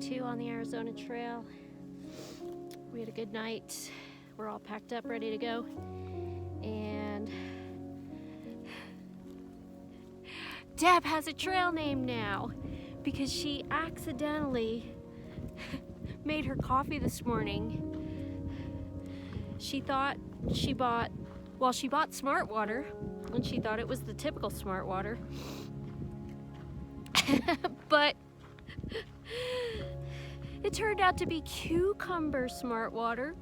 2 on the Arizona Trail. We had a good night. We're all packed up, ready to go. And Deb has a trail name now because she accidentally made her coffee this morning. She thought she bought Smart Water, and she thought it was the typical Smart Water. But it turned out to be cucumber Smart Water,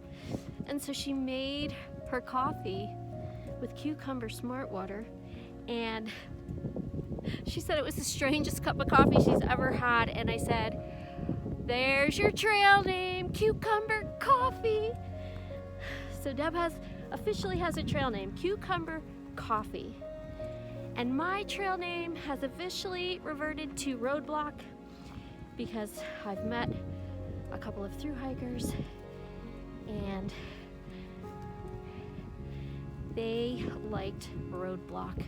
and so she made her coffee with cucumber Smart Water, and she said it was the strangest cup of coffee she's ever had. And I said, there's your trail name, Cucumber Coffee. So Deb officially has a trail name, Cucumber Coffee. And my trail name has officially reverted to Roadblock because I've met a couple of thru hikers and they liked Roadblock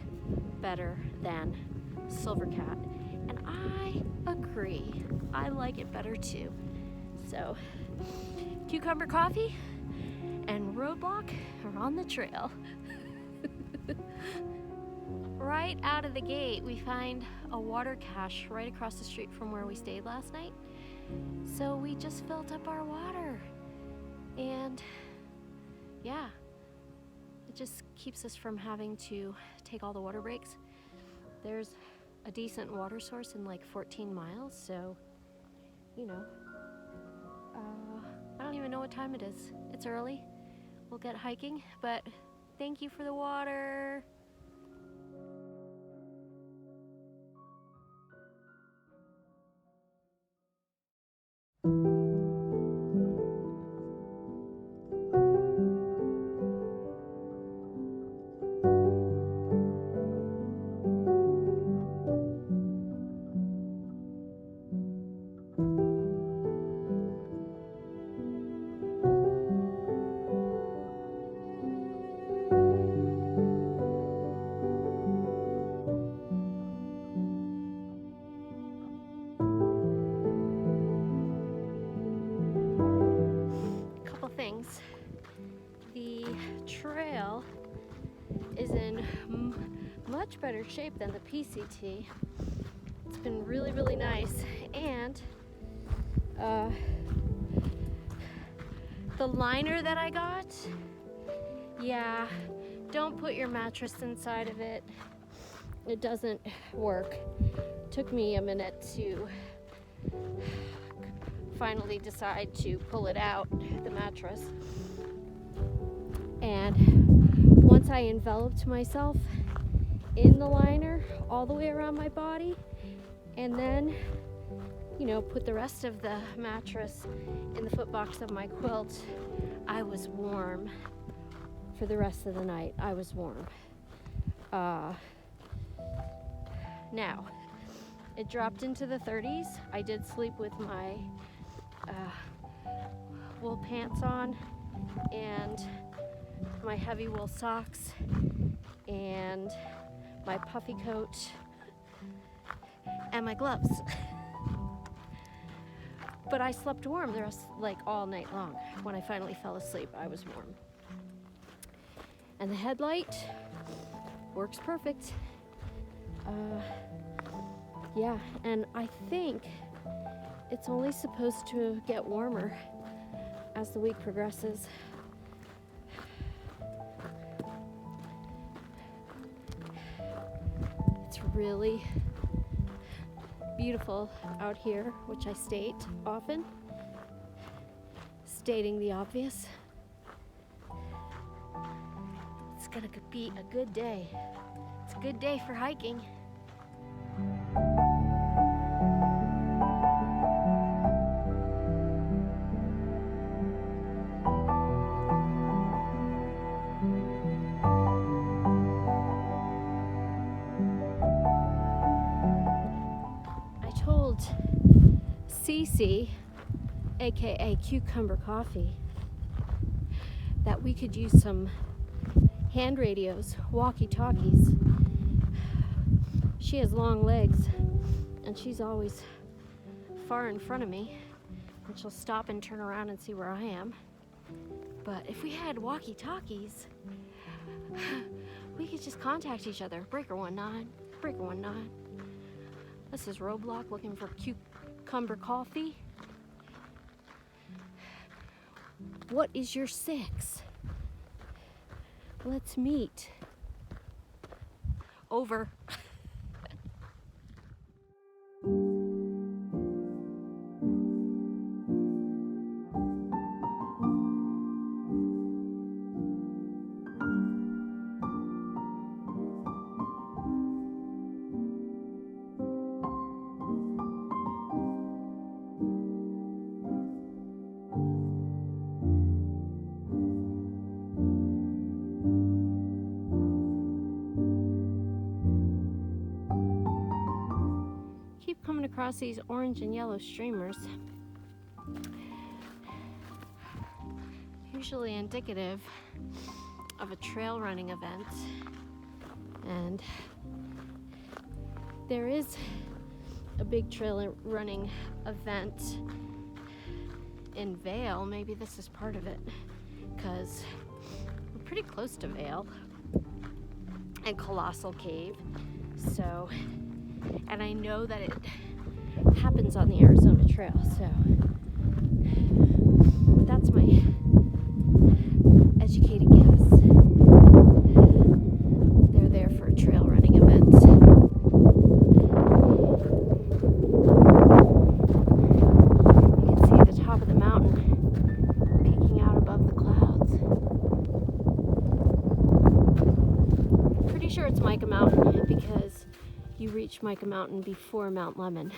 better than Silvercat. And I agree. I like it better too. So, Cucumber Coffee and Roadblock are on the trail. Right out of the gate, we find a water cache right across the street from where we stayed last night. So we just filled up our water. And yeah, it just keeps us from having to take all the water breaks. There's a decent water source in like 14 miles, so, you know, I don't even know what time it is. It's early. We'll get hiking, but thank you for the water. The trail is in much better shape than the PCT. It's been really, really nice. And the liner that I got, yeah, don't put your mattress inside of it. It doesn't work. Took me a minute to finally decide to pull it out, the mattress. And once I enveloped myself in the liner all the way around my body, and then, you know, put the rest of the mattress in the footbox of my quilt, I was warm for the rest of the night. I was warm. Now, it dropped into the 30s. I did sleep with my wool pants on and my heavy wool socks and my puffy coat and my gloves. But I slept warm the rest, like all night long. When I finally fell asleep, I was warm. And the headlight works perfect. Yeah, and I think it's only supposed to get warmer as the week progresses. It's really beautiful out here, which I state often, stating the obvious. It's gonna be a good day. It's a good day for hiking. Cece, aka Cucumber Coffee, that we could use some hand radios, walkie-talkies. She has long legs and she's always far in front of me, and she'll stop and turn around and see where I am. But if we had walkie-talkies, we could just contact each other. Breaker 19, Breaker 19. This is Roblox looking for cucumber coffee. What is your 6? Let's meet. Over. Coming across these orange and yellow streamers, usually indicative of a trail running event. And there is a big trail running event in Vale. Maybe this is part of it, because we're pretty close to Vale and Colossal Cave. So, and I know that it happens on the Arizona Trail, so that's my educated guess. They're there for a trail running event. You can see the top of the mountain peeking out above the clouds. I'm pretty sure it's Micah Mountain because you reach Micah Mountain before Mount Lemmon.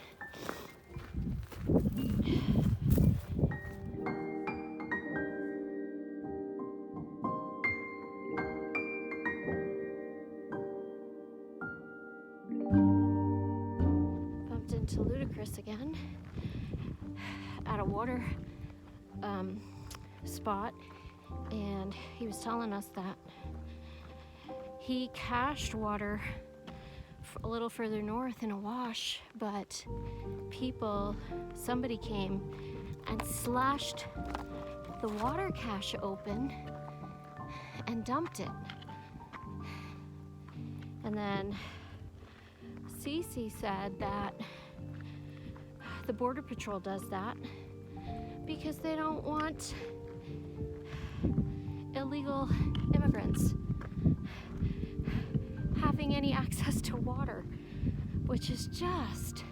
Bumped into Ludacris again at a water spot, and he was telling us that he cached water a little further north in a wash, but somebody came and slashed the water cache open and dumped it. And then Cece said that the Border Patrol does that because they don't want illegal immigrants having any access to water, which is just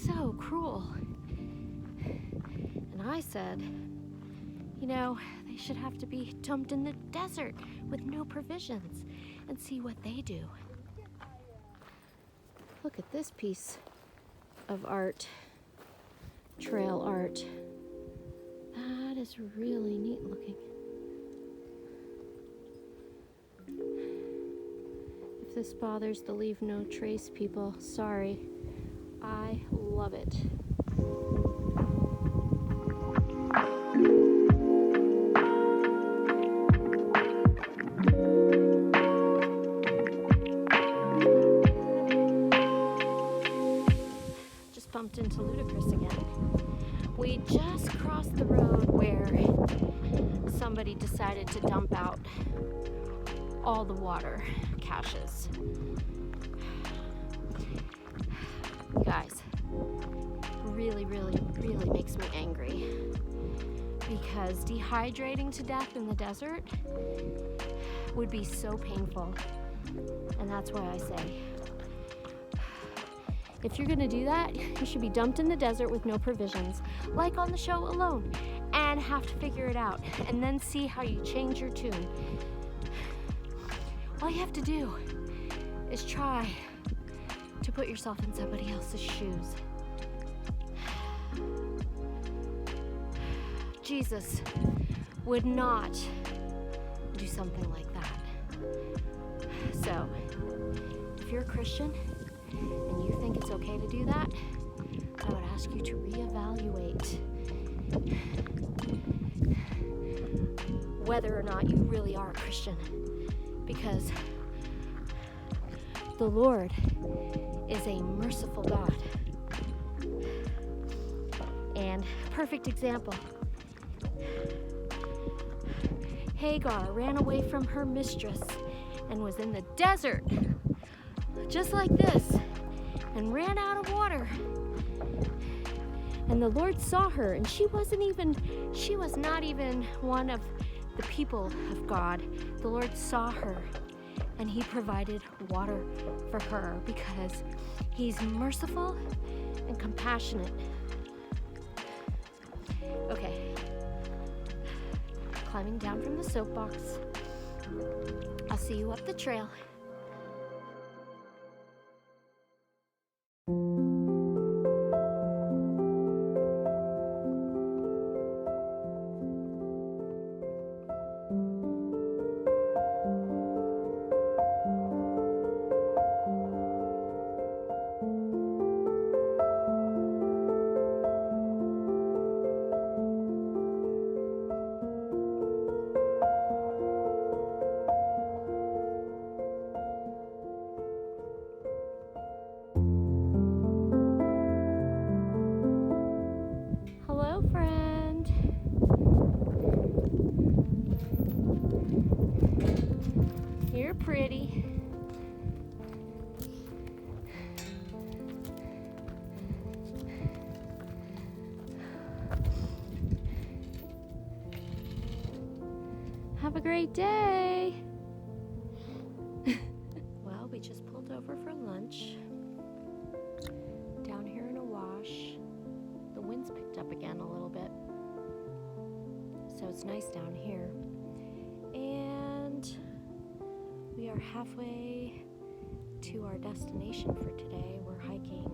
so cruel. And I said, they should have to be dumped in the desert with no provisions and see what they do. Look at this piece of art, trail art. That is really neat looking. If this bothers the leave no trace people, sorry. I love it. Just bumped into Ludacris again. We just crossed the road where somebody decided to dump out all the water caches. Guys, really, really, really makes me angry because dehydrating to death in the desert would be so painful. And that's why I say, if you're gonna do that, you should be dumped in the desert with no provisions, like on the show Alone, and have to figure it out, and then see how you change your tune. All you have to do is try to put yourself in somebody else's shoes. Jesus would not do something like that. So, if you're a Christian and you think it's okay to do that, I would ask you to reevaluate whether or not you really are a Christian, because the Lord is a merciful God, And perfect example. Hagar ran away from her mistress and was in the desert, just like this, and ran out of water. And the Lord saw her, and she was not even one of the people of God. The Lord saw her, and he provided water for her because he's merciful and compassionate. Okay, climbing down from the soapbox. I'll see you up the trail. Hello, friend. You're pretty. Have a great day. Well, we just pulled over for lunch down here in a wash. The wind's picked up again a little bit, so it's nice down here. And we are halfway to our destination for today. We're hiking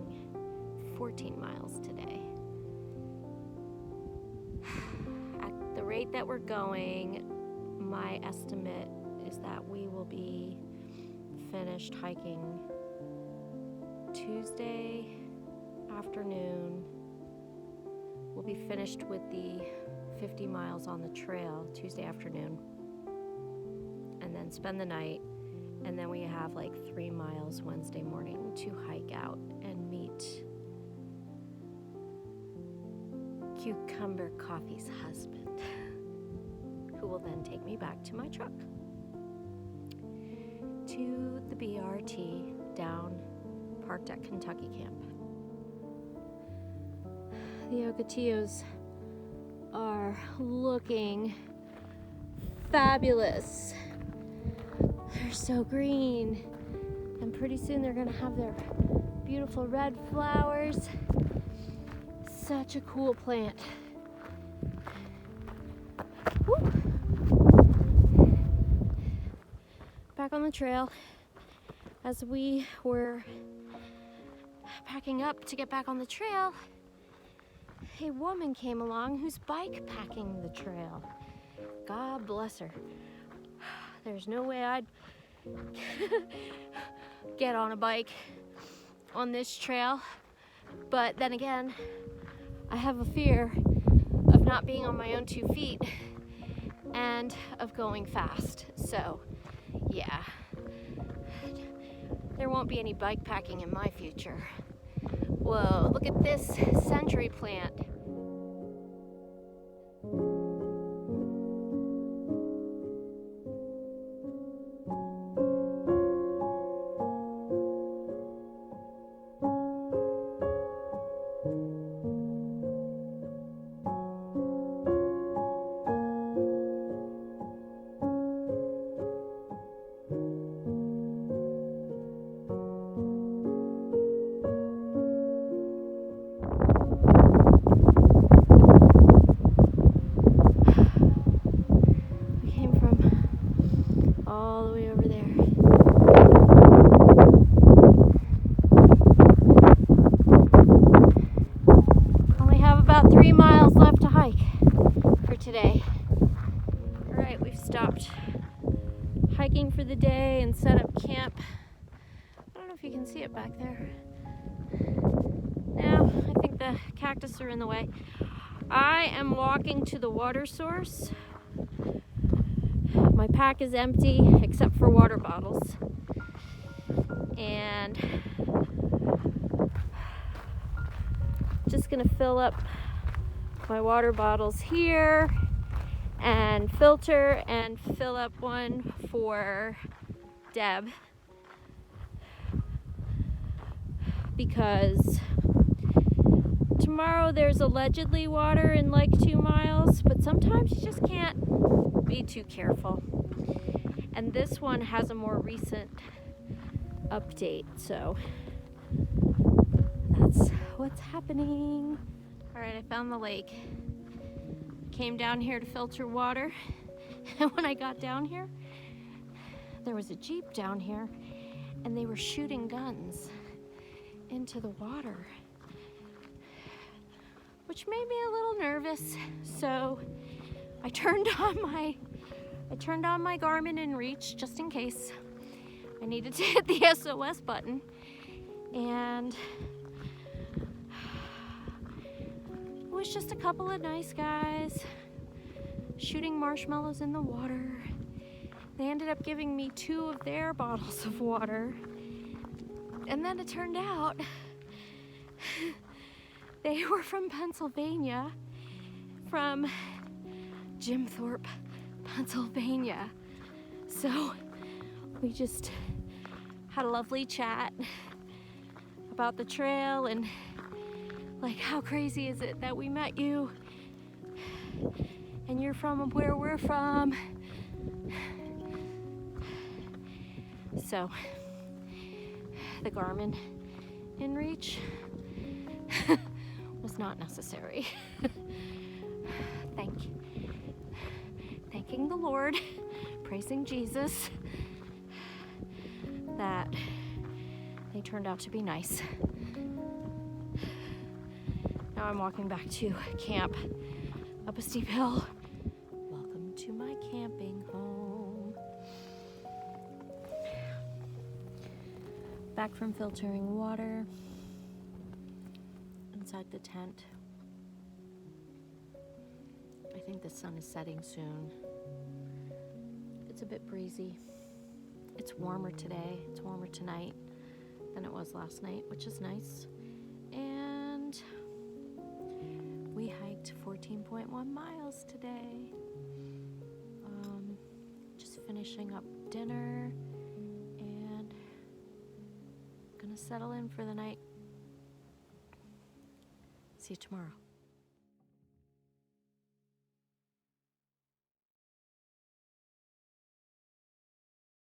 14 miles today. At the rate that we're going, my estimate is that we will be finished hiking Tuesday afternoon. We'll be finished with the 50 miles on the trail Tuesday afternoon, and then spend the night, and then we have like 3 miles Wednesday morning to hike out and meet Cucumber Coffee's husband, who will then take me back to my truck to the BRT down parked at Kentucky Camp. The Ocotillos are looking fabulous. They're so green, and pretty soon they're gonna have their beautiful red flowers. Such a cool plant. Woo. Back on the trail, as we were packing up to get back on the trail, a woman came along who's bike packing the trail. God bless her. There's no way I'd get on a bike on this trail. But then again, I have a fear of not being on my own 2 feet and of going fast. So, yeah. There won't be any bike packing in my future. Whoa, look at this century plant. All the way over there. Only have about 3 miles left to hike for today. Alright, we've stopped hiking for the day and set up camp. I don't know if you can see it back there. No, I think the cactus are in the way. I am walking to the water source. My pack is empty except for water bottles, and just gonna fill up my water bottles here and filter and fill up one for Deb, because tomorrow there's allegedly water in like 2 miles, but sometimes you just can't be too careful. And this one has a more recent update, so that's what's happening. All right, I found the lake. Came down here to filter water, and when I got down here, there was a Jeep down here, and they were shooting guns into the water, which made me a little nervous. So I turned on my Garmin in reach just in case I needed to hit the SOS button. And it was just a couple of nice guys shooting marshmallows in the water. They ended up giving me 2 of their bottles of water. And then it turned out they were from Pennsylvania, from Jim Thorpe, Pennsylvania. So we just had a lovely chat about the trail and like, how crazy is it that we met you and you're from where we're from. So the Garmin inReach was not necessary. Thanking the Lord, praising Jesus, that they turned out to be nice. Now I'm walking back to camp up a steep hill. Welcome to my camping home. Back from filtering water inside the tent. I think the sun is setting soon. It's a bit breezy. It's warmer today. It's warmer tonight than it was last night, which is nice. And we hiked 14.1 miles today. Just finishing up dinner and gonna settle in for the night. See you tomorrow.